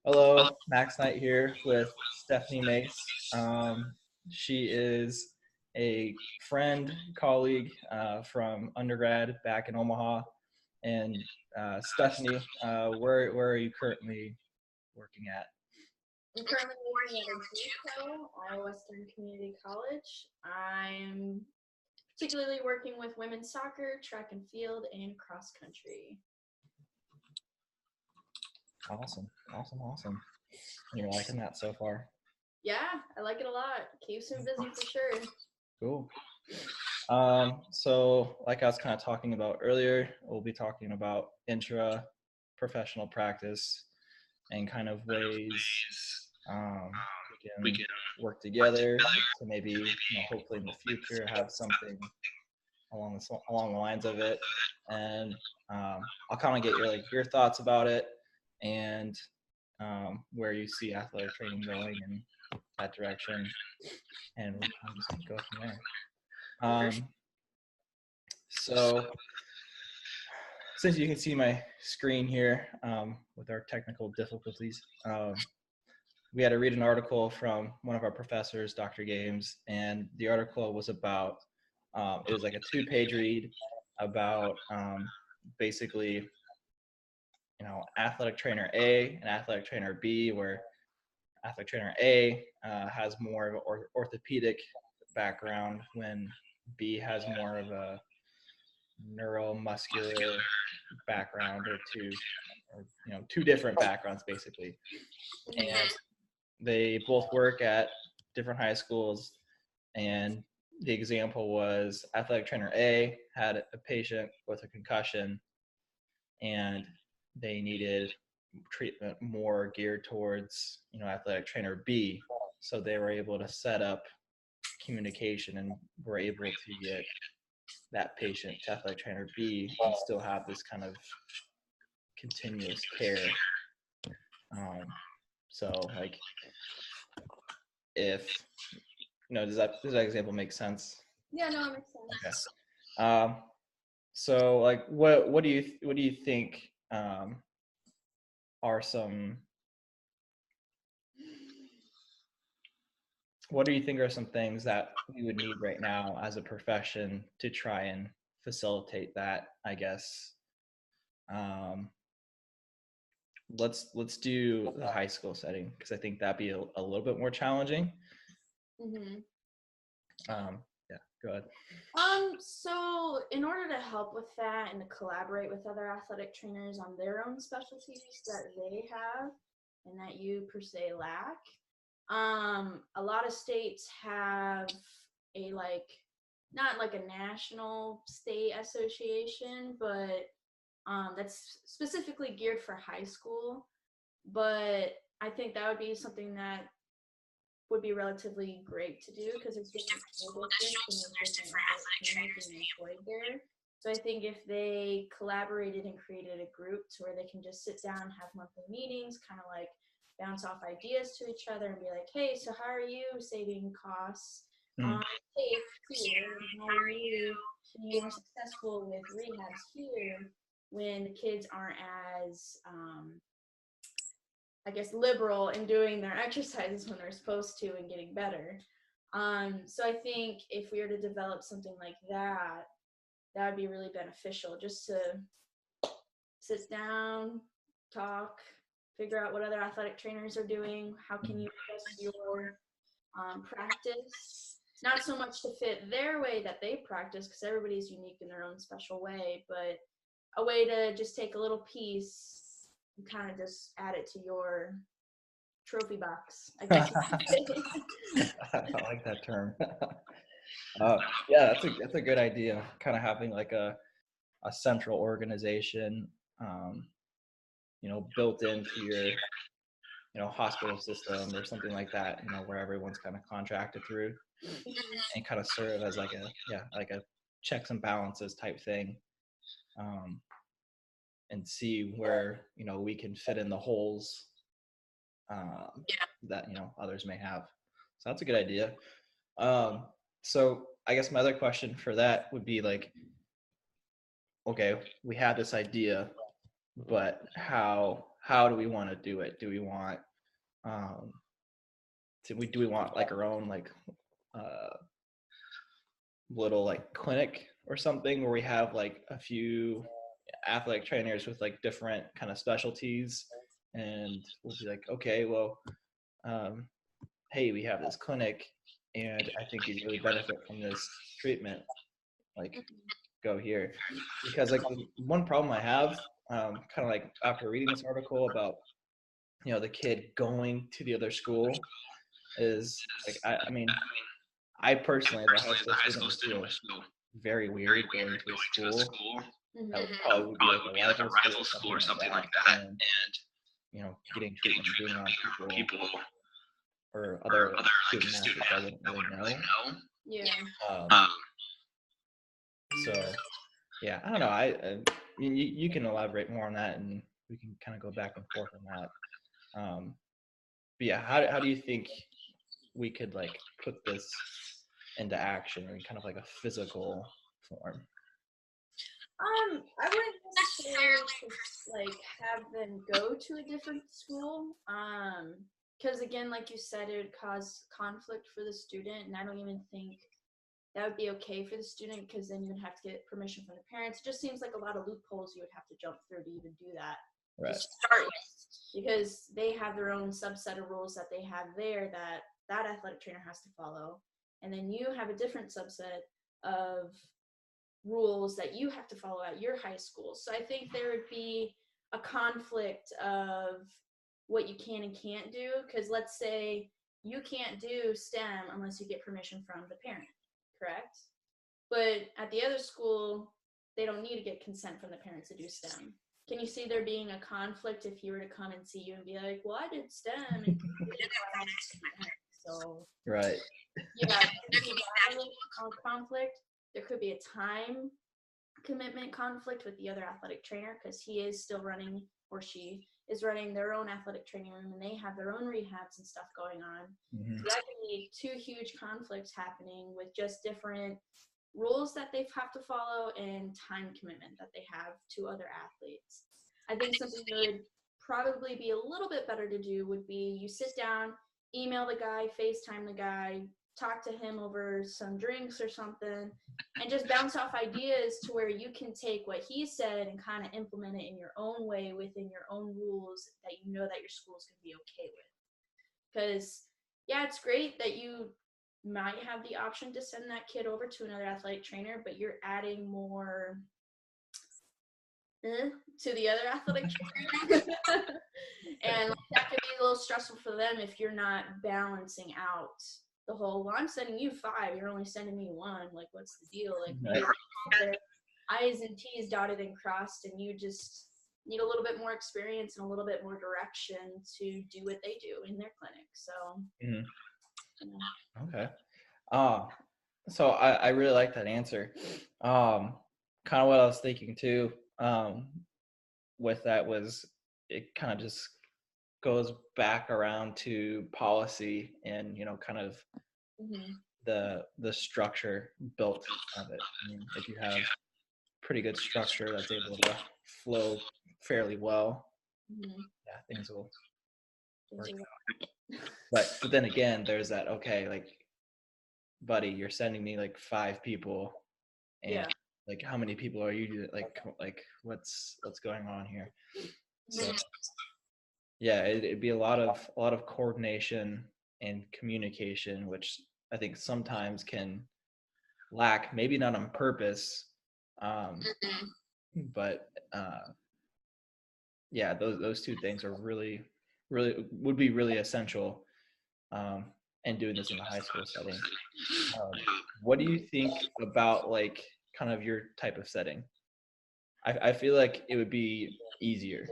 Hello, Max Knight here with Stephanie Mace. She is a friend, colleague from undergrad back in Omaha. And Stephanie, where are you currently working at? I'm currently working at JUCO, Iowa Western Community College. I'm particularly working with women's soccer, track and field, and cross country. Awesome. You're liking that so far? Yeah, I like it a lot. Keeps me busy for sure. Cool. So like I was kind of talking about earlier, we'll be talking about intra-professional practice and kind of ways we can work together to maybe, hopefully in the future have something along the lines of it. And I'll kind of get your thoughts about it and where you see athletic training going in that direction, and we'll just go from there. So since you can see my screen here with our technical difficulties, we had to read an article from one of our professors, Dr. Games, and the article was about, it was like a 2-page read about basically, athletic trainer A and athletic trainer B, where athletic trainer A has more of an orthopedic background when B has more of a neuromuscular background, or two different backgrounds basically. And they both work at different high schools, and the example was athletic trainer A had a patient with a concussion and they needed treatment more geared towards athletic trainer B, so they were able to set up communication and were able to get that patient to athletic trainer B and still have this kind of continuous care. So like, if does that example make sense? Yeah, no, it makes sense. Okay. So like, what do you think are some what do you think are some things that we would need right now as a profession to try and facilitate that, I guess? Let's do the high school setting, because I think that'd be a little bit more challenging. Yeah, go ahead. So in order to help with that and to collaborate with other athletic trainers on their own specialties that they have and that you per se lack, a lot of states have a not like a national state association, but that's specifically geared for high school. But I think that would be something that would be relatively great to do, because there's different school districts and there's different athletic trainers being employed there. So I think if they collaborated and created a group to where they can just sit down, have monthly meetings, kind of like bounce off ideas to each other and be like, hey, so how are you saving costs on tape here? How are you being more successful with rehabs here when the kids aren't as I guess liberal in doing their exercises when they're supposed to and getting better. So I think if we were to develop something like that, that would be really beneficial, just to sit down, talk, figure out what other athletic trainers are doing, how can you adjust your practice, not so much to fit their way that they practice, because everybody's unique in their own special way, but a way to just take a little piece and kind of just add it to your trophy box, I guess. I like that term. Yeah, that's a good idea. Kind of having like a central organization, built into your, hospital system or something like that, where everyone's kind of contracted through, and kind of serve as like a checks and balances type thing, and see where, we can fit in the holes that, others may have. So that's a good idea. So I guess my other question for that would be like, okay, we had this idea, but how how do we want to do it? Do we want do we want like our own like little like clinic or something where we have like a few athletic trainers with like different kind of specialties, and we'll be like, okay, well, hey, we have this clinic and I think you'd really benefit from this treatment, like go here. Because like the one problem I have, kind of like after reading this article about, you know, the kid going to the other school is like, I mean, I personally as a high school student would feel very weird going to a school that would probably be like a rival school or something like that, and you know, getting treatment and being around people or other like, student athletes I wouldn't really know. Yeah. So yeah, I don't know. I mean, you can elaborate more on that, and we can kind of go back and forth on that. But yeah, how do you think we could like put this into action in kind of like a physical form? I wouldn't necessarily like have them go to a different school. Because again, like you said, it would cause conflict for the student, and I don't even think that would be okay for the student, because then you would have to get permission from the parents. It just seems like a lot of loopholes you would have to jump through to even do that. Right. To start with, because they have their own subset of rules that they have there that athletic trainer has to follow, and then you have a different subset of rules that you have to follow at your high school. So I think there would be a conflict of what you can and can't do, because let's say you can't do STEM unless you get permission from the parent, correct? But at the other school, they don't need to get consent from the parents to do STEM. Can you see there being a conflict if you were to come and see you and be like, well, I did STEM and you did that. So Right. yeah, there could be a conflict. There could be a time commitment conflict with the other athletic trainer, because he is still running, or she is running their own athletic training room, and they have their own rehabs and stuff going on. Mm-hmm. So that can be two huge conflicts happening with just different rules that they have to follow and time commitment that they have to other athletes. I think something that would probably be a little bit better to do would be you sit down, email the guy, FaceTime the guy, talk to him over some drinks or something, and just bounce off ideas to where you can take what he said and kind of implement it in your own way within your own rules that you know that your school's going to be okay with. Because, yeah, it's great that you might have the option to send that kid over to another athletic trainer, but you're adding more to the other athletic trainer. And that could be a little stressful for them if you're not balancing out the whole, well, I'm sending you 5, you're only sending me 1. Like, what's the deal? Like, maybe their I's and T's dotted and crossed, and you just need a little bit more experience and a little bit more direction to do what they do in their clinic. So, Okay. So I really like that answer. Kind of what I was thinking too, with that was it kind of just goes back around to policy and, you know, kind of the structure built of it. I mean, if you have pretty good structure that's able to flow fairly well, yeah, things will work out. But then again, there's that, okay, like, buddy, you're sending me like 5 people, and like how many people are you like what's going on here? So yeah, it'd be a lot of coordination and communication, which I think sometimes can lack, maybe not on purpose, but yeah, those two things are really would be really essential, and doing this in a high school setting. What do you think about like kind of your type of setting? I feel like it would be easier.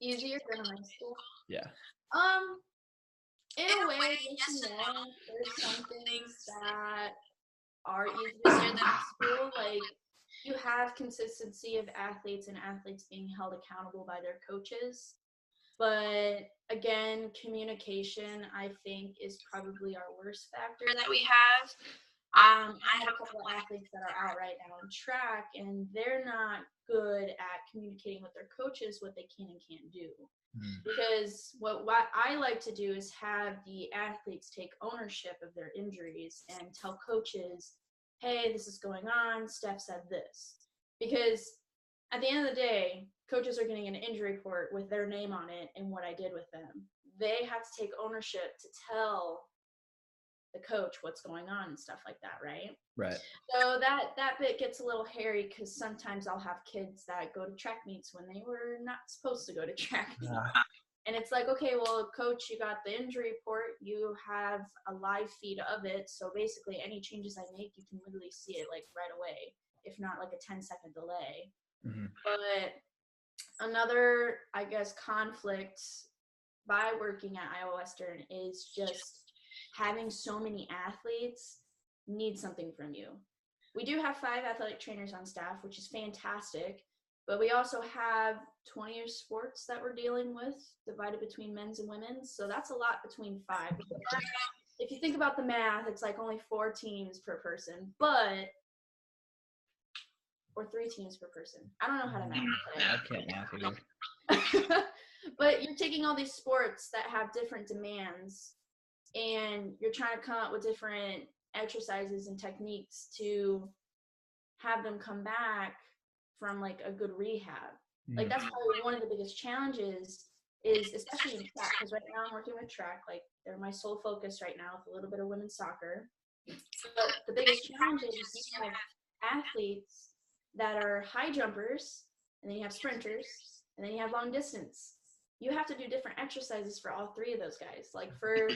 Easier than high school? Yeah. In a way, yes and no. There's some things that are easier than high school. Like, you have consistency of athletes and athletes being held accountable by their coaches. But again, communication, I think, is probably our worst factor that we have. I have a couple of athletes that are out right now in track, and they're not good at communicating with their coaches what they can and can't do. Because what I like to do is have the athletes take ownership of their injuries and tell coaches, hey, this is going on, Steph said this. Because at the end of the day, coaches are getting an injury report with their name on it and what I did with them. They have to take ownership to tell the coach what's going on and stuff like that, right? Right. So that bit gets a little hairy because sometimes I'll have kids that go to track meets when they were not supposed to go to track meets. And it's like, okay, well, coach, you got the injury report. You have a live feed of it. So basically any changes I make, you can literally see it like right away, if not like a 10-second delay. But another, I guess, conflict by working at Iowa Western is just having so many athletes need something from you. We do have 5 athletic trainers on staff, which is fantastic, but we also have 20 sports that we're dealing with divided between men's and women's. So that's a lot between 5. If you think about the math, it's like only 4 teams per person, or 3 teams per person. I don't know how to math today. I can't math either. But you're taking all these sports that have different demands, and you're trying to come up with different exercises and techniques to have them come back from like a good rehab. Like that's probably one of the biggest challenges is, especially in track, because right now I'm working with track, like they're my sole focus right now with a little bit of women's soccer. But the biggest challenge is you have athletes that are high jumpers, and then you have sprinters, and then you have long distance. You have to do different exercises for all 3 of those guys. Like for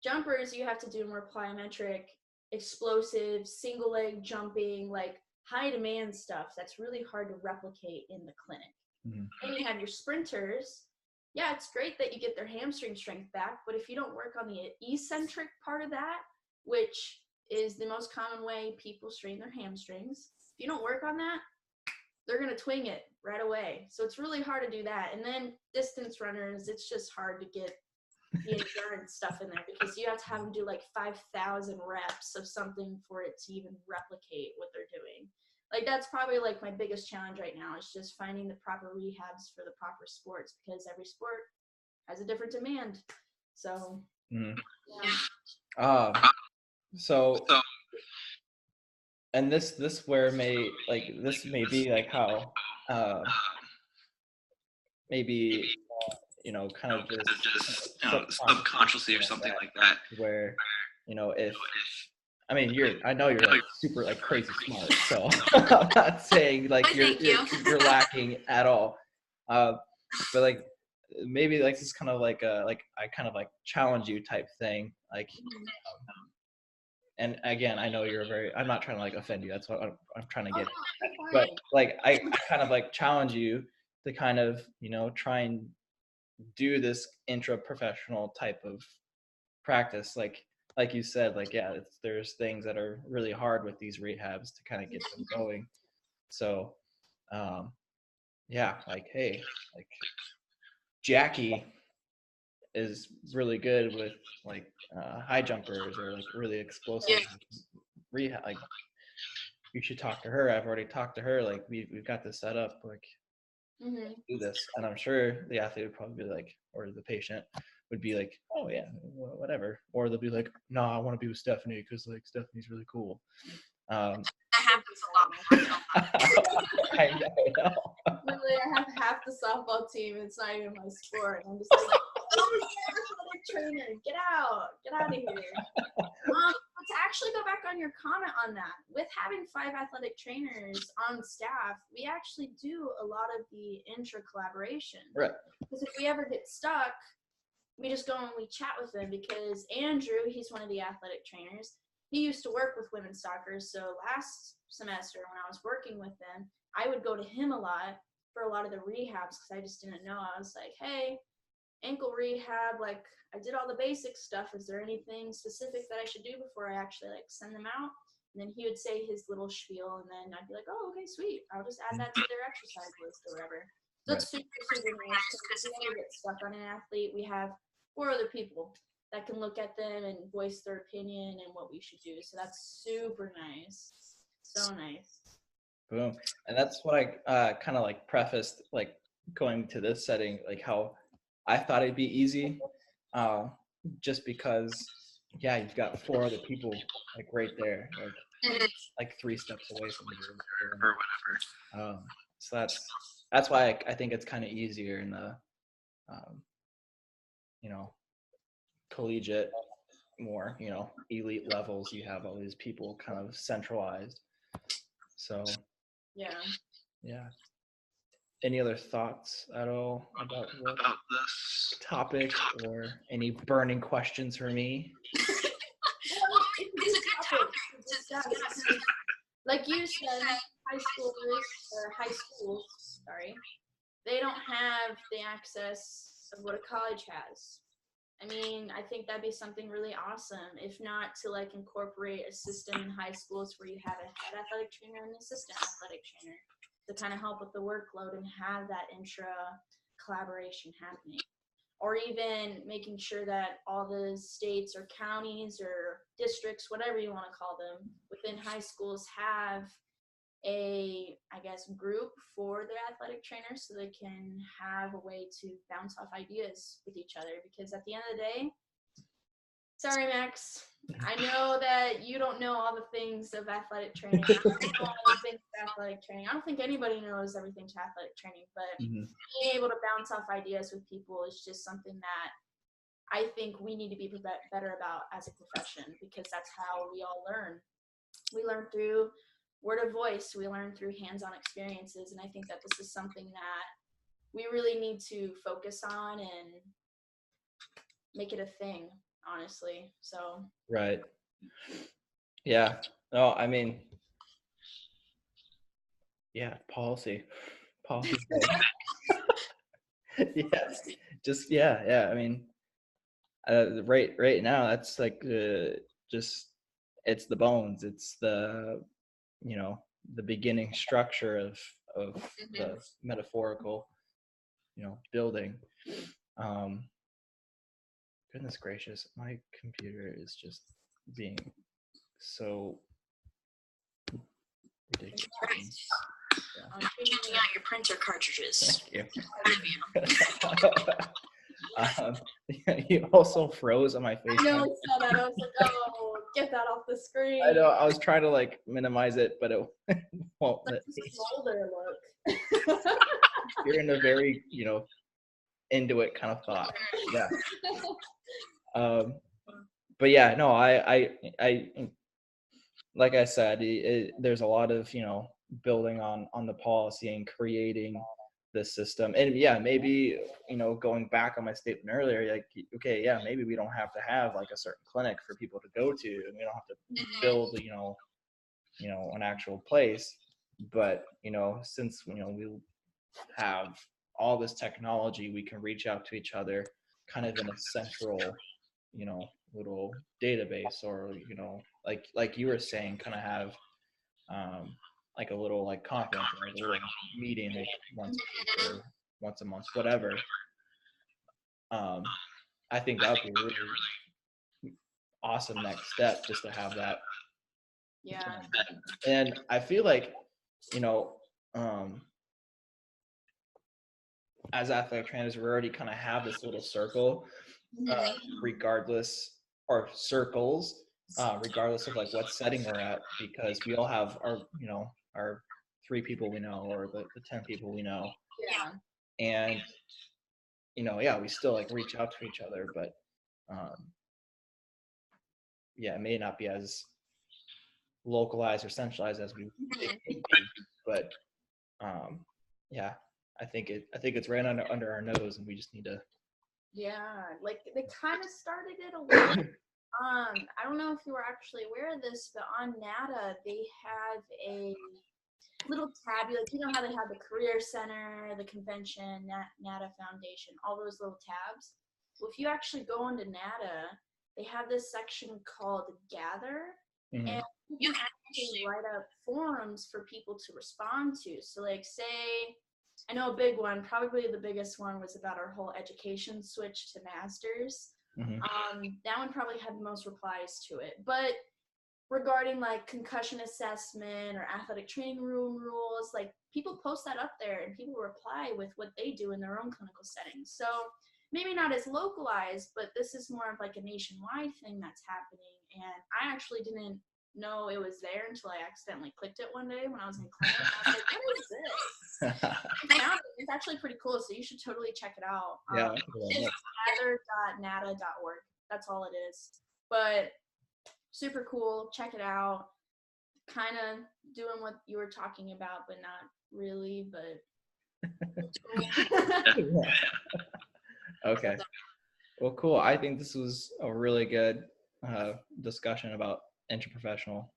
jumpers, you have to do more plyometric, explosive, single leg jumping, like high demand stuff that's really hard to replicate in the clinic. Then you have your sprinters. Yeah, it's great that you get their hamstring strength back, but if you don't work on the eccentric part of that, which is the most common way people strain their hamstrings, if you don't work on that, they're going to twing it right away. So it's really hard to do that. And then distance runners, it's just hard to get the endurance stuff in there because you have to have them do like 5,000 reps of something for it to even replicate what they're doing. Like that's probably like my biggest challenge right now is just finding the proper rehabs for the proper sports, because every sport has a different demand. So, yeah. So, and this where may be like how maybe kind of just subconsciously or something like that, where if I know you're like super like crazy smart, so I'm not saying like you're lacking at all, but like maybe like this is kind of like I kind of like challenge you type thing, like and again, I know I'm not trying to like offend you, that's what I'm trying to get at. But like I kind of like challenge you to kind of try and do this intra-professional type of practice, like you said, like there's things that are really hard with these rehabs to kind of get them going. So like, hey, like Jackie is really good with like high jumpers or like really explosive rehab. Like you should talk to her. I've already talked to her. Like we've got this set up. Like do this, and I'm sure the athlete would probably be like, or the patient would be like, oh yeah, whatever. Or they'll be like, no, I want to be with Stephanie because like Stephanie's really cool. That happens a lot. I know. Literally, I have half the softball team. It's not even my sport. I'm just like, oh, trainer, get out of here. To actually go back on your comment on that, with having 5 athletic trainers on staff, we actually do a lot of the intra-collaboration. Right. Because if we ever get stuck, we just go and we chat with them, because Andrew, he's one of the athletic trainers. He used to work with women's soccer, so last semester when I was working with them, I would go to him a lot for a lot of the rehabs because I just didn't know. I was like, hey, ankle rehab, like I did all the basic stuff. Is there anything specific that I should do before I actually like send them out? And then he would say his little spiel, and then I'd be like, oh, okay, sweet. I'll just add that to their exercise list or whatever. So it's super, super nice because if we ever get stuck on an athlete, we have 4 other people that can look at them and voice their opinion and what we should do. So that's super nice. So nice. Boom. And that's what I kind of like prefaced, like going to this setting, like how I thought it'd be easy, just because, yeah, you've got 4 other people like right there, like 3 steps away from you or whatever. So that's why I think it's kind of easier in the, you know, collegiate, more, you know, elite levels. You have all these people kind of centralized. So yeah. Any other thoughts at all about this topic, or any burning questions for me? Well, it's a good topic to discuss. Like you said, high schools, sorry, they don't have the access of what a college has. I mean, I think that'd be something really awesome, if not to like incorporate a system in high schools where you have a head athletic trainer and an assistant athletic trainer to kind of help with the workload and have that intra collaboration happening. Or even making sure that all the states or counties or districts, whatever you want to call them, within high schools have a, I guess, group for their athletic trainers so they can have a way to bounce off ideas with each other. Because at the end of the day, sorry, Max, I know that you don't know all the things of athletic training. I don't know all the things of athletic training. I don't think anybody knows everything to athletic training, but being able to bounce off ideas with people is just something that I think we need to be better about as a profession, because that's how we all learn. We learn through word of voice, we learn through hands-on experiences, and I think that this is something that we really need to focus on and make it a thing, honestly. So Right. Yeah. No, I mean, yeah, policy. Yeah. Just yeah. I mean, right now, that's like just, it's the bones. It's the, you know, the beginning structure of the metaphorical, you know, building. Goodness gracious, my computer is just being so ridiculous. I'm changing out your printer cartridges. Thank you. You also froze on my face. I know, I saw that. I was like, oh, get that off the screen. I know. I was trying to like minimize it, but it won't Like let this me. folder look. You're in a very, you know, into it kind of thought. Yeah. But yeah, no, I like I said, there's a lot of, you know, building on the policy and creating the system. And yeah, maybe, you know, going back on my statement earlier, like, okay, yeah, maybe we don't have to have like a certain clinic for people to go to, and we don't have to build, you know, an actual place. But, you know, since, you know, we have all this technology, we can reach out to each other kind of in a central, you know, little database, or, you know, like you were saying, kind of have like a little like conference or a little meeting, like once a week or once a month, whatever. I think that would be a really awesome next step, just to have that. Yeah. And I feel like, you know, as athletic trainers, we already kind of have this little circle, regardless, or circles, regardless of like what setting we're at, because we all have our, you know, our 3 people we know, or the 10 people we know. Yeah. And, you know, yeah, we still like reach out to each other, but yeah, it may not be as localized or centralized as we think it would be, but yeah, I think it's right under our nose, and we just need to. Yeah, like they kind of started it a little. I don't know if you were actually aware of this, but on NATA they have a little tab. Like, you know how they have the Career Center, the convention, NATA Foundation, all those little tabs. Well, if you actually go into NATA, they have this section called Gather, and you can actually write up forums for people to respond to. So, like, say, I know a big one, probably the biggest one, was about our whole education switch to masters. Mhm. That one probably had the most replies to it. But regarding like concussion assessment or athletic training room rules, like people post that up there and people reply with what they do in their own clinical settings. So maybe not as localized, but this is more of like a nationwide thing that's happening. And I actually didn't know it was there until I accidentally clicked it one day when I was in clinic. I was like, what is this? I found it. It's actually pretty cool, so you should totally check it out. Yeah. It's gather.nata.org. That's all it is. But super cool. Check it out. Kind of doing what you were talking about, but not really. But Okay. Well, cool. I think this was a really good discussion about interprofessional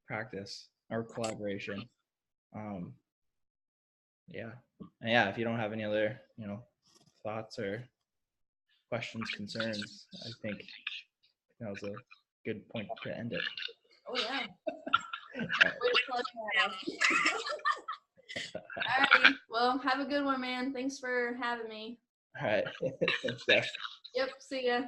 practice or collaboration. Yeah. And yeah, if you don't have any other, thoughts or questions, concerns, I think that was a good point to end it. Oh yeah. All Way to plug that. Alrighty. Well, have a good one, man. Thanks for having me. right. Thanks, Jeff. Yep. See ya.